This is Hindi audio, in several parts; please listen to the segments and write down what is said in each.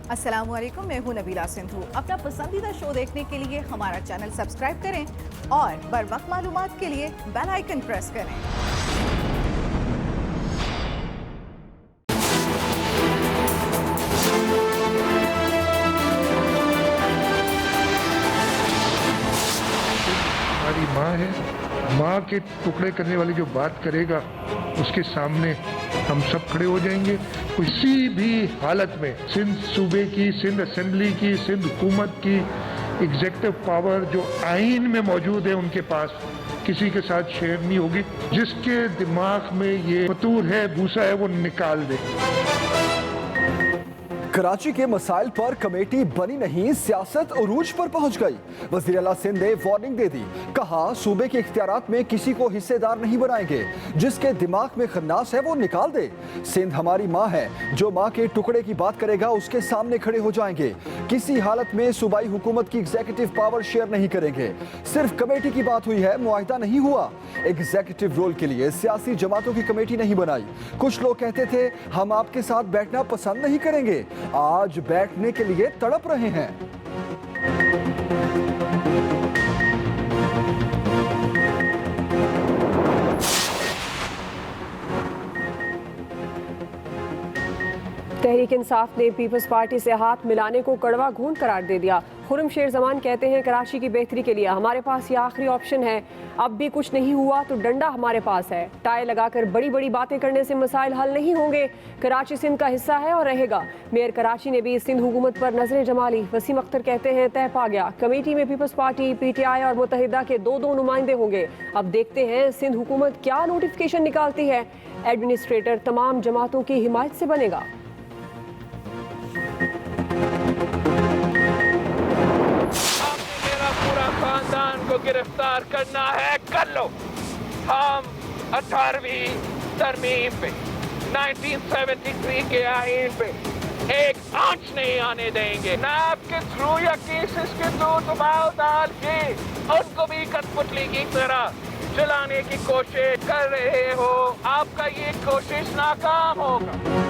अस्सलामुअलैकुम, मैं हूं नबीला सिंधु। अपना पसंदीदा शो देखने के लिए हमारा चैनल सब्सक्राइब करें और बर वक्त मालूमात के लिए बेल आइकन प्रेस करें। हमारी माँ है, माँ के टुकड़े करने वाली जो बात करेगा उसके सामने हम सब खड़े हो जाएंगे। किसी भी हालत में सिंध सूबे की, सिंध असेंबली की, सिंध हुकूमत की एग्जेक्टिव पावर जो आइन में मौजूद है उनके पास किसी के साथ शेयर नहीं होगी। जिसके दिमाग में ये फतूर है, भूसा है, वो निकाल दे। कराची के मसाइल पर कमेटी बनी नहीं, सियासत उरूज पर पहुंच गई। वज़ीर आला सिंध ने वार्निंग दे दी, कहा सूबे के इख्तियारात में किसी को हिस्सेदार नहीं बनाएंगे, जिसके दिमाग में खन्नास है वो निकाल दे। सिंध हमारी माँ है, जो माँ के टुकड़े की बात करेगा उसके सामने खड़े हो जाएंगे। किसी हालत में सूबाई हुकूमत की एग्जीक्यूटिव पावर शेयर नहीं करेंगे। सिर्फ कमेटी की बात हुई है, मुआहिदा नहीं हुआ। एग्जीक्यूटिव रोल के लिए सियासी जमातों की कमेटी नहीं बनाई। कुछ लोग कहते थे हम आपके साथ बैठना पसंद नहीं करेंगे, आज बैठने के लिए तड़प रहे हैं। तहरीक इंसाफ ने पीपल्स पार्टी से हाथ मिलाने को कड़वा घूंट करार दे दिया। खुर्रम शेर जमान कहते हैं कराची की बेहतरी के लिए हमारे पास ये आखिरी ऑप्शन है। अब भी कुछ नहीं हुआ तो डंडा हमारे पास है। टाई लगाकर बड़ी बड़ी बातें करने से मसाइल हल नहीं होंगे। कराची सिंध का हिस्सा है और रहेगा। मेयर कराची ने भी सिंध हुकूमत पर नजरें जमा ली। वसीम अख्तर कहते हैं तय पा गया, कमेटी में पीपल्स पार्टी, PTI और मुत्तहिदा के दो नुमाइंदे होंगे। अब देखते हैं सिंध हुकूमत क्या नोटिफिकेशन निकालती है। एडमिनिस्ट्रेटर तमाम जमातों की हिमायत से बनेगा। खानदान को गिरफ्तार करना है, कर लो। हम 18वीं तरमीम पे 1973 के आईन पे एक आंच नहीं आने देंगे। नाब के थ्रू या केसेस के थ्रू दबाव डाल के उनको भी कठपुतली की तरह जलाने की कोशिश कर रहे हो। आपका ये कोशिश नाकाम होगा।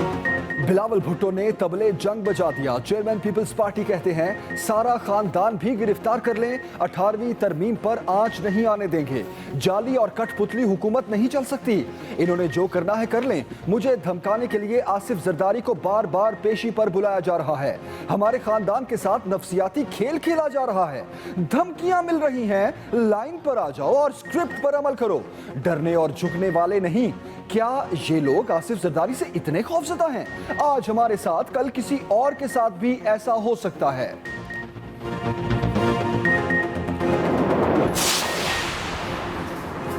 बिलावल भुट्टो ने तबले जंग बजा दिया। चेयरमैन पीपल्स पार्टी कहते हैं सारा खानदान भी गिरफ्तार कर लें, 18वीं तरमीम पर आंच नहीं आने देंगे। जाली और कठपुतली हुकूमत नहीं चल सकती। इन्होंने जो करना है कर लें। मुझे धमकाने के लिए आसिफ जरदारी को बार बार पेशी पर बुलाया जा रहा है। हमारे खानदान के साथ नफसियाती खेल खेला जा रहा है। धमकियां मिल रही हैं, लाइन पर आ जाओ और स्क्रिप्ट पर अमल करो। डरने और झुकने वाले नहीं। क्या ये लोग आसिफ जरदारी से इतने खौफजदा हैं? आज हमारे साथ, कल किसी और के साथ भी ऐसा हो सकता है।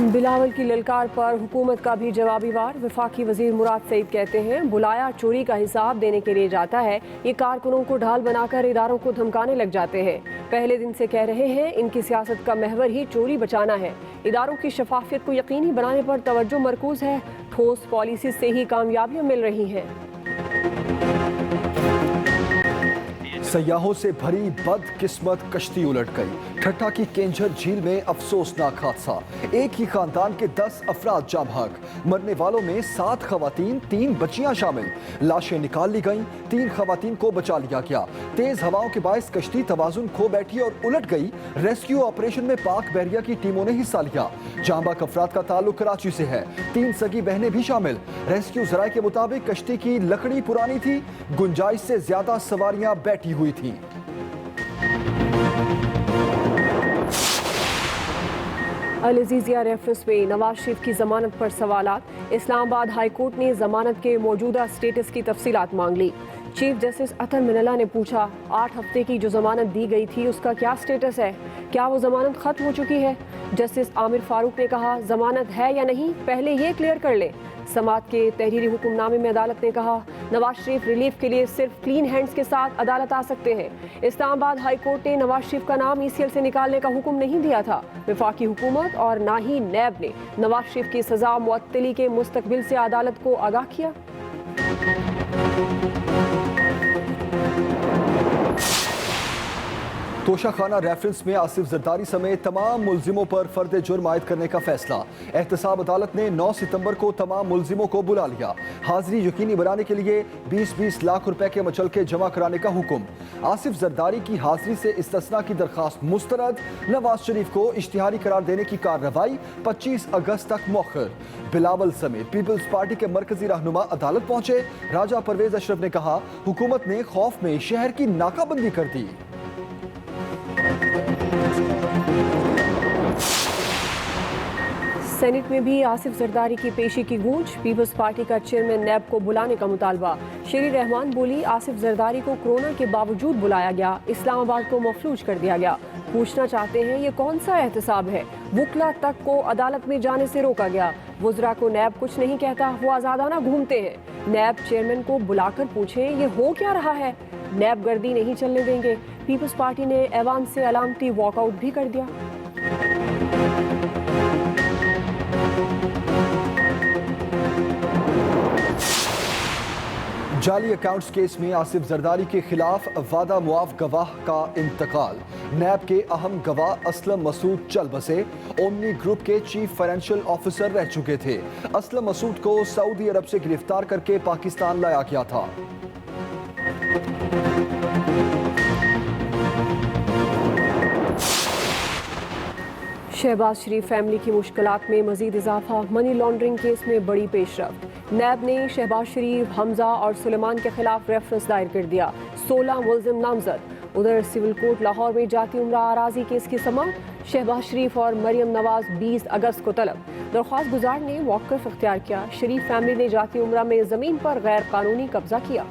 बिलावल की ललकार पर हुकूमत का भी जवाबी वार। वफाकी वजीर मुराद सईद कहते हैं बुलाया चोरी का हिसाब देने के लिए जाता है, ये कारकुनों को ढाल बनाकर इदारों को धमकाने लग जाते हैं। पहले दिन से कह रहे हैं इनकी सियासत का महवर ही चोरी बचाना है। इदारों की शफाफियत को यकीनी बनाने पर तवज्जो मरकूज है। ठोस पॉलिसी से ही कामयाबियां मिल रही हैं। सयाहों से भरी बदकिस्मत कश्ती उलट गई। ठट्टा की केंझर झील में अफसोसनाक हादसा। एक ही खानदान के 10 अफराद जाँ भाग। मरने वालों में 7 खवातीन, 3 बच्चियां शामिल। लाशें निकाल ली गईं, 3 खवातीन को बचा लिया गया। तेज हवाओं के बायस कश्ती तवाजुन खो बैठी और उलट गई। रेस्क्यू ऑपरेशन में पाक बहरिया की टीमों ने हिस्सा लिया। जाँ भाग अफराद का ताल्लुक कराची से है। 3 सगी बहनें भी शामिल। रेस्क्यू जराये के मुताबिक कश्ती की लकड़ी पुरानी थी, गुंजाइश से ज्यादा सवारियां बैठी हुई थी। अल अजीजिया रेफरेंस में नवाज शरीफ की जमानत पर सवालात। इस्लामाबाद हाई कोर्ट ने जमानत के मौजूदा स्टेटस की तफसीलात मांग ली। चीफ जस्टिस अतर मिनल्ला ने पूछा 8 हफ्ते की जो जमानत दी गई थी उसका क्या स्टेटस है, क्या वो जमानत खत्म हो चुकी है। जस्टिस आमिर फारूक ने कहा जमानत है या नहीं पहले ये क्लियर कर ले। समात के तहरीरी हुक्मनामे में अदालत ने कहा नवाज शरीफ रिलीफ के लिए सिर्फ क्लीन हैंड्स के साथ अदालत आ सकते हैं। इस्लामाबाद हाई कोर्ट ने नवाज शरीफ का नाम ECL से निकालने का हुक्म नहीं दिया था। वफाकी हुकूमत और ना ही नैब ने नवाज शरीफ की सजा मुअत्तली के मुस्तकबिल से अदालत को आगाह किया। तोशाखाना रेफरेंस में आसिफ जरदारी समेत तमाम मुलजिमों पर फर्द जुर्म आयद करने का फैसला। एहतसाब अदालत ने 9 सितंबर को तमाम मुलजिमों को बुला लिया। हाजिरी यकीनी बनाने के लिए 20-20 लाख रुपए के मचलके जमा कराने का हुक्म। आसिफ जरदारी की हाजिरी से इस्तिस्ना की दरखास्त मुस्तरद। नवाज शरीफ को इश्तिहारी करार देने की कार्रवाई 25 अगस्त तक मौखर। बिलावल समेत पीपल्स पार्टी के मरकजी रहनुमा अदालत पहुंचे। राजा परवेज अशरफ ने कहा, हुकूमत ने खौफ में शहर की नाकाबंदी कर दी। सेनेट में भी आसिफ जरदारी की पेशी की गूंज। पीपल्स पार्टी का चेयरमैन नैब को बुलाने का मुतालबा। शेरी रहमान बोली, आसिफ जरदारी को कोरोना के बावजूद बुलाया गया, इस्लामाबाद को मफलूज कर दिया गया। पूछना चाहते हैं ये कौन सा एहतसाब है? वुकला तक को अदालत में जाने से रोका गया। वुज़रा को नैब कुछ नहीं कहता, वो आज़ादाना घूमते हैं। नैब चेयरमैन को बुलाकर पूछें ये हो क्या रहा है। नैब गर्दी नहीं चलने देंगे। पीपल्स पार्टी ने ऐवान से अलामती वॉकआउट भी कर दिया। जाली अकाउंट्स केस में आसिफ जरदारी के खिलाफ वादा मुआफ गवाह का इंतकाल। नैब के अहम गवाह असलम मसूद चल बसे। ओमनी ग्रुप के चीफ फाइनेंशियल ऑफिसर रह चुके थे। असलम मसूद को सऊदी अरब से गिरफ्तार करके पाकिस्तान लाया गया था। शहबाज शरीफ फैमिली की मुश्किलात में मजीद इजाफा। मनी लॉन्ड्रिंग केस में बड़ी पेशरफ्त। नैब ने शहबाज शरीफ, हमजा और सुलेमान के खिलाफ रेफरेंस दायर कर दिया। 16 मुलजिम नामजद। उधर सिविल कोर्ट लाहौर में जाती उम्रा आराजी केस की समाअत। शहबाज शरीफ और मरियम नवाज 20 अगस्त को तलब। दरख्वास्त गुजार ने मौक़िफ़ इख्तियार किया। शरीफ फैमिली ने जाती उम्रा में ज़मीन पर गैर कानूनी कब्जा किया।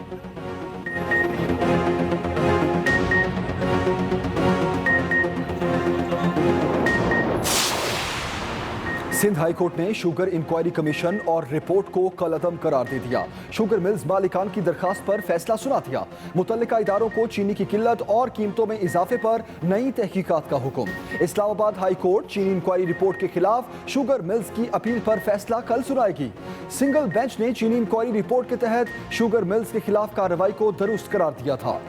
सिंध हाई कोर्ट ने शुगर इंक्वायरी कमीशन और रिपोर्ट को कलअदम करार दे दिया। शुगर मिल्स मालिकान की दरखास्त पर फैसला सुना दिया। मुतल्लिका इदारों को चीनी की किल्लत और कीमतों में इजाफे पर नई तहकीकात का हुक्म। इस्लामाबाद हाई कोर्ट चीनी इंक्वायरी रिपोर्ट के खिलाफ शुगर मिल्स की अपील पर फैसला कल सुनाएगी। सिंगल बेंच ने चीनी इंक्वायरी रिपोर्ट के तहत शुगर मिल्स के खिलाफ कार्रवाई को दुरुस्त करार दिया था।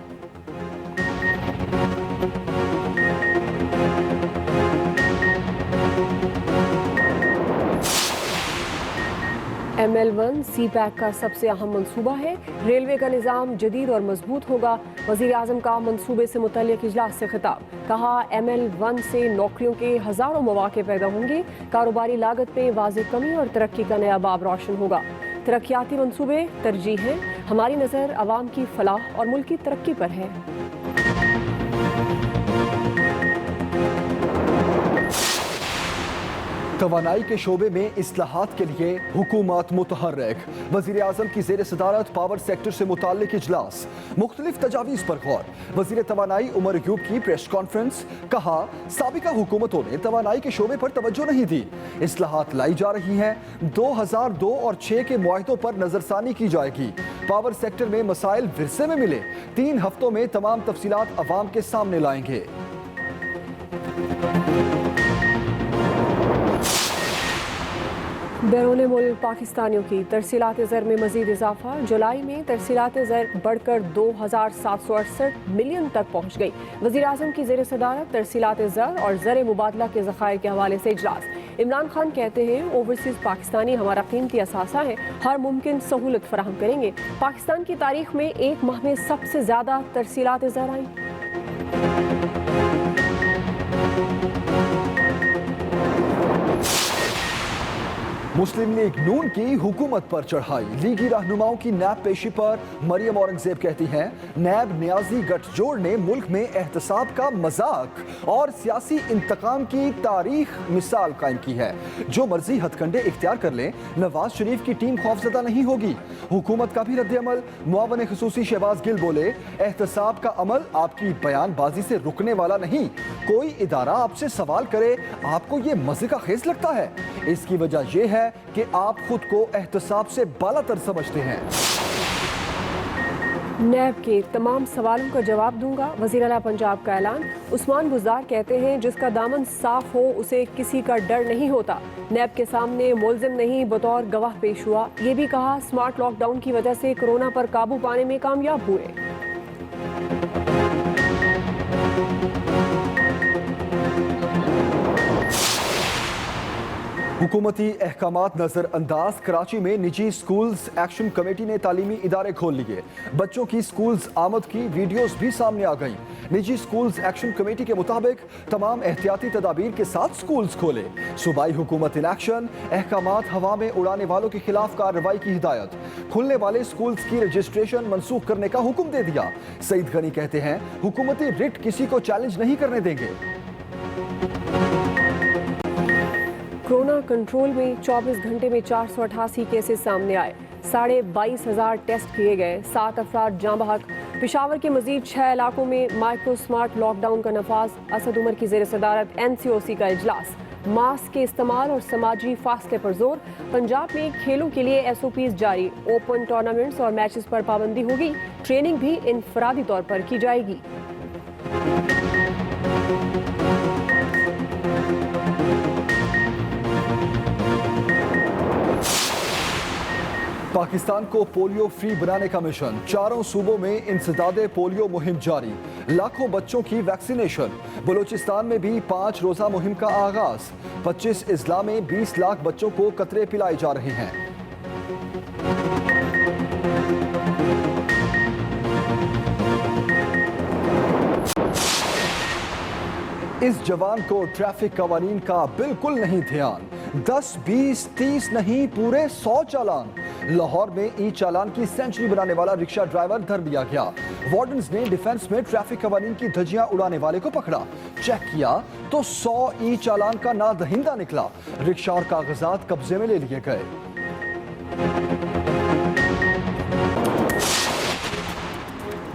ML1 CPAC का सबसे अहम मंसूबा है। रेलवे का निज़ाम जदीद और मजबूत होगा। वज़ीर आज़म का मंसूबे से मुतल्लिक़ इजलास से खिताब। कहा, ML1 से नौकरियों के हज़ारों मौक़े पैदा होंगे। कारोबारी लागत में वाज़ेह कमी और तरक्की का नया बाब रोशन होगा। तरक्याती मंसूबे तरजीह हैं। हमारी नज़र अवाम की फलाह और मुल्क की तरक्की पर है। तवानाई के शोबे में इस्लाहात के लिए हुकूमत मुतहर्रिक। वज़ीर आज़म की ज़ेर सदारत पावर सेक्टर से मुताल्लिक इजलास। मुख्तलिफ तजावीज़ पर गौर। वज़ीर तवानाई उमर अयूब की प्रेस कॉन्फ्रेंस। कहा, साबिका हुकूमतों ने तवानाई के शोबे पर तवज्जो नहीं दी। इस्लाहात लाई जा रही हैं। 2002 और 6 के मुआहिदों पर नजरसानी की जाएगी। पावर सेक्टर में मसाइल विरसे में मिले। 3 हफ्तों में तमाम तफसीलात अवाम के सामने लाएंगे। बैरून मुल्क पाकिस्तानियों की तरसीलात ज़र में मजीद इजाफा। जुलाई में तरसीलात ज़र बढ़कर 2768 मिलियन तक पहुँच गई। वज़ीर आज़म की ज़ेर सदारत तरसीलात ज़र और ज़र मुबादला के ज़खायर के हवाले से इजलास। इमरान खान कहते हैं, ओवरसीज़ पाकिस्तानी हमारा कीमती असासा है, हर मुमकिन सहूलत फराहम करेंगे। पाकिस्तान की तारीख में एक माह में सबसे ज़्यादा तरसीलात ज़र आई। मुस्लिम लीग नून की हुकूमत पर चढ़ाई। लीगी रहनुमाओं की नैब पेशी पर मरियम औरंगजेब कहती हैं, नैब न्याजी गठजोड़ ने मुल्क में एहतसाब का मजाक और सियासी इंतकाम की तारीख मिसाल कायम की है। जो मर्जी हथकंडे इख्तियार कर लें, नवाज शरीफ की टीम खौफजदा नहीं होगी। हुकूमत का भी रद्द-ए-अमल। मुआवन खुसूसी शहबाज गिल बोले, एहतसाब का अमल आपकी बयानबाजी से रुकने वाला नहीं। कोई इदारा आपसे सवाल करे, आपको ये मजे का खेस लगता है। इसकी वजह यह है कि आप खुद को एहतसाब से बालातर समझते हैं। नैब के तमाम सवालों का जवाब दूंगा, वज़ीर आला पंजाब का ऐलान। उस्मान गुज़ार कहते हैं, जिसका दामन साफ हो उसे किसी का डर नहीं होता। नैब के सामने मुलजिम नहीं बतौर गवाह पेश हुआ। ये भी कहा, स्मार्ट लॉकडाउन की वजह से कोरोना पर काबू पाने में कामयाब हुए। हुकूमती अहकामात नजरअंदाज, कराची में निजी स्कूल्स एक्शन कमेटी ने तालीमी इदारे खोल लिए। बच्चों की स्कूल्स आमद की वीडियोस भी सामने आ गई। निजी स्कूल्स एक्शन कमेटी के मुताबिक तमाम एहतियाती तदाबीर के साथ स्कूल्स खोले। सूबाई हुकूमत इन एक्शन, अहकामात हवा में उड़ाने वालों के खिलाफ कार्रवाई की हिदायत। खुलने वाले स्कूल्स की रजिस्ट्रेशन मनसूख करने का हुक्म दे दिया। सईद गनी कहते हैं हुकूमती रिट किसी को चैलेंज नहीं करने देंगे। कोरोना कंट्रोल में 24 घंटे में 488 केसेस सामने आए। 22,500 टेस्ट किए गए। 7 अफराद जाँ बहक। पेशावर के मजीद 6 इलाकों में माइक्रो स्मार्ट लॉकडाउन का नफाज। असद उमर की ज़ेर सदारत NCOC का इजलास। मास्क के इस्तेमाल और समाजी फासले पर जोर। पंजाब में खेलों के लिए SOPs जारी। ओपन टूर्नामेंट्स और मैचेस पर पाबंदी होगी। ट्रेनिंग भी इनफरादी तौर पर की जाएगी। पाकिस्तान को पोलियो फ्री बनाने का मिशन। 4 सूबों में इंसदादे पोलियो मुहिम जारी। लाखों बच्चों की वैक्सीनेशन। बलूचिस्तान में भी 5 रोजा मुहिम का आगाज। 25 अजला में 20 लाख बच्चों को कतरे पिलाए जा रहे हैं। इस जवान को ट्रैफिक कवानीन का बिल्कुल नहीं ध्यान। 10, 20, 30 नहीं, पूरे 100 चालान। लाहौर में ई चालान की सेंचुरी बनाने वाला रिक्शा ड्राइवर धर लिया गया। वार्डन्स ने डिफेंस में ट्रैफिक कवानीन की धज्जियां उड़ाने वाले को पकड़ा। चेक किया तो 100 ई चालान का नादहिंदा निकला। रिक्शा और कागजात कब्जे में ले लिए गए।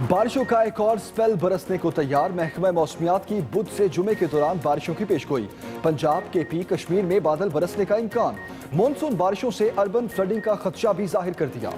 बारिशों का एक और स्पेल बरसने को तैयार। महकमा मौसमियात की बुध से जुमे के दौरान बारिशों की पेशगोई। पंजाब, KP, कश्मीर में बादल बरसने का इम्कान। मॉनसून बारिशों से अर्बन फ्लडिंग का खदशा भी जाहिर कर दिया।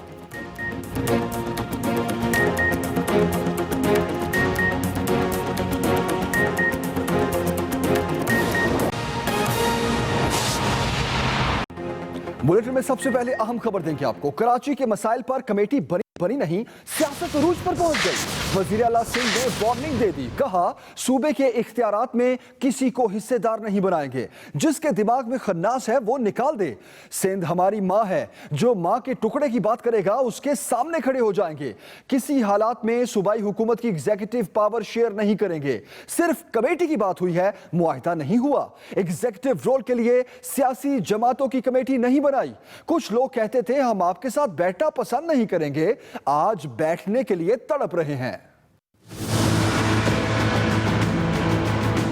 बुलेटिन में सबसे पहले अहम खबर देंगे आपको। कराची के मसाइल पर कमेटी बनी नहीं, सियासत अरूज पर पहुंच गई। वजीर आला सिंह ने वार्निंग दे दी। कहा सूबे के इख्तियारात में किसी को हिस्सेदार नहीं बनाएंगे। जिसके दिमाग में खन्नास है वो निकाल दे। सिंध हमारी माँ है, जो माँ के टुकड़े की बात करेगा उसके सामने खड़े हो जाएंगे। किसी हालात में सूबाई हुकूमत की एग्जीक्यूटिव पावर शेयर नहीं करेंगे। सिर्फ कमेटी की बात हुई है, मुआहिदा नहीं हुआ। एग्जीक्यूटिव रोल के लिए सियासी जमातों की कमेटी नहीं बनाई। कुछ लोग कहते थे हम आपके साथ बैठना पसंद नहीं करेंगे, आज बैठने के लिए तड़प रहे हैं।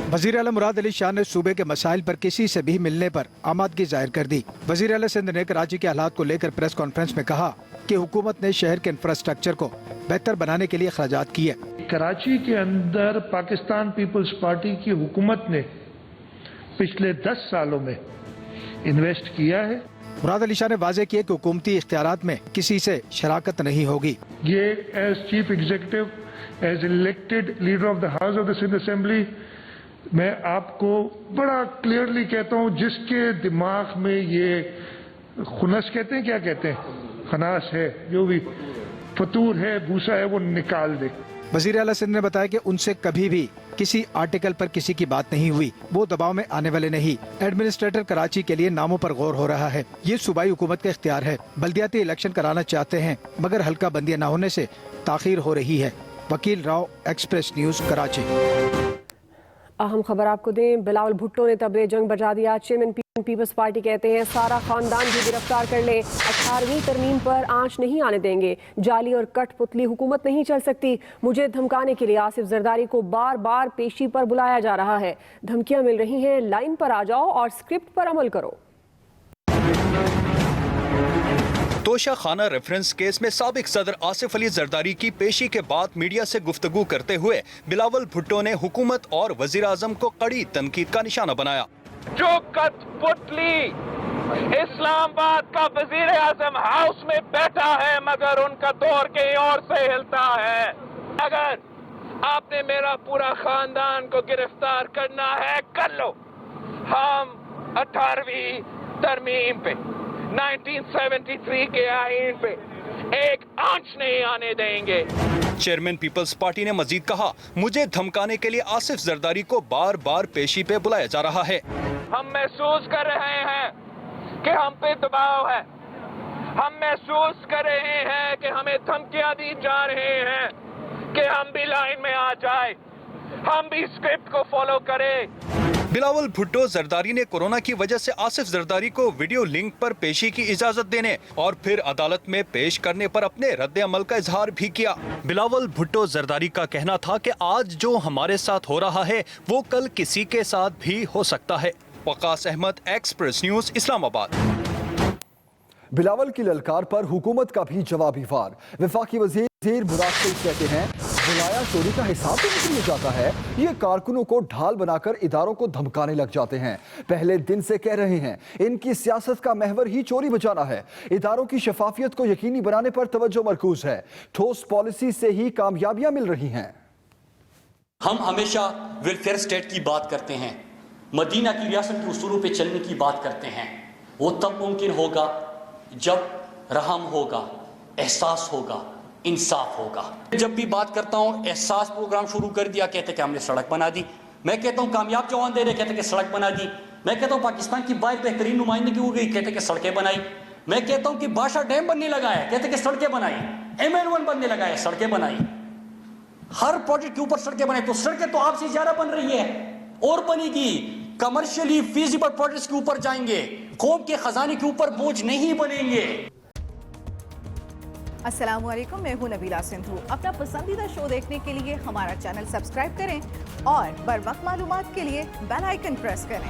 वज़ीर आला मुराद अली शाह ने सूबे के मसाइल पर किसी से भी मिलने पर आमादगी जाहिर कर दी। वज़ीर आला सिंध ने कराची के हालात को लेकर प्रेस कॉन्फ्रेंस में कहा कि हुकूमत ने शहर के इंफ्रास्ट्रक्चर को बेहतर बनाने के लिए अखराजात किए। कराची के अंदर पाकिस्तान पीपल्स पार्टी की हुकूमत ने पिछले 10 सालों में इन्वेस्ट किया है। मुराद अली शाह ने वाज़ेह किया कि हुकूमती इख्तियारात में किसी से शराकत नहीं होगी। ये as chief executive, as elected leader of the house of the Sindh assembly, मैं आपको बड़ा क्लियरली कहता हूं, जिसके दिमाग में ये खुनस कहते हैं, क्या कहते हैं, खनास है, जो भी फतूर है, भूसा है, वो निकाल दे। वज़ीर आला सिंध ने बताया कि उनसे कभी भी किसी आर्टिकल पर किसी की बात नहीं हुई। वो दबाव में आने वाले नहीं। एडमिनिस्ट्रेटर कराची के लिए नामों पर गौर हो रहा है। ये सूबाई हुकूमत का इख्तियार है। बल्दियाती इलेक्शन कराना चाहते हैं मगर हल्का बंदियां न होने से ताखीर हो रही है। वकील राव, एक्सप्रेस न्यूज, कराची। अहम खबर आपको दें, बिलावल भुट्टो ने तबले जंग बजा दिया। चेयरमैन पीपल्स पार्टी कहते हैं सारा खानदान भी गिरफ्तार कर ले, 18वीं तरमीम पर आंच नहीं आने देंगे। जाली और कठपुतली हुकूमत नहीं चल सकती। मुझे धमकाने के लिए आसिफ जरदारी को बार बार पेशी पर बुलाया जा रहा है। धमकियां मिल रही हैं, लाइन पर आ जाओ और स्क्रिप्ट पर अमल करो। तोशा खाना रेफरेंस केस में साबिक सदर आसिफ अली जरदारी की पेशी के बाद मीडिया से गुफ्तगू करते हुए बिलावल भुट्टो ने हुकूमत और वजीर आजम को कड़ी तनकीद का निशाना बनाया। जो कठपुतली इस्लामाबाद का वजीर आजम हाउस में बैठा है मगर उनका दौर कहीं और से हिलता है। अगर आपने मेरा पूरा खानदान को गिरफ्तार करना है कर लो। हम 18वीं तरमीम पे 1973 के आईन पे एक आंच नहीं आने देंगे। चेयरमैन पीपल्स पार्टी ने मजीद कहा, मुझे धमकाने के लिए आसिफ जरदारी को बार बार पेशी पे बुलाया जा रहा है। हम महसूस कर रहे हैं कि हम पे दबाव है। हम महसूस कर रहे हैं कि हमें धमकियां दी जा रही हैं कि हम भी लाइन में आ जाए, हम भी स्क्रिप्ट को फॉलो करें। बिलावल भुट्टो जरदारी ने कोरोना की वजह से आसिफ जरदारी को वीडियो लिंक पर पेशी की इजाजत देने और फिर अदालत में पेश करने पर अपने रद्द अमल का इजहार भी किया। बिलावल भुट्टो जरदारी का कहना था कि आज जो हमारे साथ हो रहा है वो कल किसी के साथ भी हो सकता है। Waqas Ahmed, Express News, Islamabad. बिलावल की ललकार पर हुकूमत का भी जवाबी वार। वफाकी वजीर मुराद सिंह कहते हैं, बुलाया चोरी का हिसाब तो निकल जाता है, ये कारकुनों को ढाल बनाकर इदारों को धमकाने लग जाते हैं। पहले दिन से कह रहे हैं, इनकी सियासत का महवर ही चोरी बचाना है। इदारों की शफाफियत को यकीनी बनाने पर तवज्जो मरकूज है। ठोस पॉलिसी से ही कामयाबियां मिल रही हैं। हम हमेशा वेलफेयर स्टेट की बात करते हैं, मदीना की रियासत के उसूलों पे चलने की बात करते हैं। वो तब मुमकिन होगा जब रहम होगा, एहसास होगा, इंसाफ होगा। जब भी बात करता हूँ, एहसास प्रोग्राम शुरू कर दिया, कहते कि हमने सड़क बना दी। मैं कहता हूँ कामयाब जवान दे रहे, कहते कि सड़क बना दी। मैं कहता हूँ पाकिस्तान की बाहर बेहतरीन नुमाइंदगी हो गई, कहते कि सड़कें बनाई। मैं कहता हूँ कि बादशाह डैम बनने लगा है, कहते कि सड़कें बनाई। MN1 बनने लगा है, सड़कें बनाई। हर प्रोजेक्ट के ऊपर सड़कें बनाई। तो सड़कें तो आपसे ज्यादा बन रही है और बनेगी। कमर्शियली फीजिबल प्रोजेक्ट्स के ऊपर जाएंगे, कौम के खजाने के ऊपर बोझ नहीं बनेंगे। अस्सलाम वालेकुम, मैं हूं नबीला सिंधु। अपना पसंदीदा शो देखने के लिए हमारा चैनल सब्सक्राइब करें और बर वक्त मालूमात के लिए बेल आइकन प्रेस करें।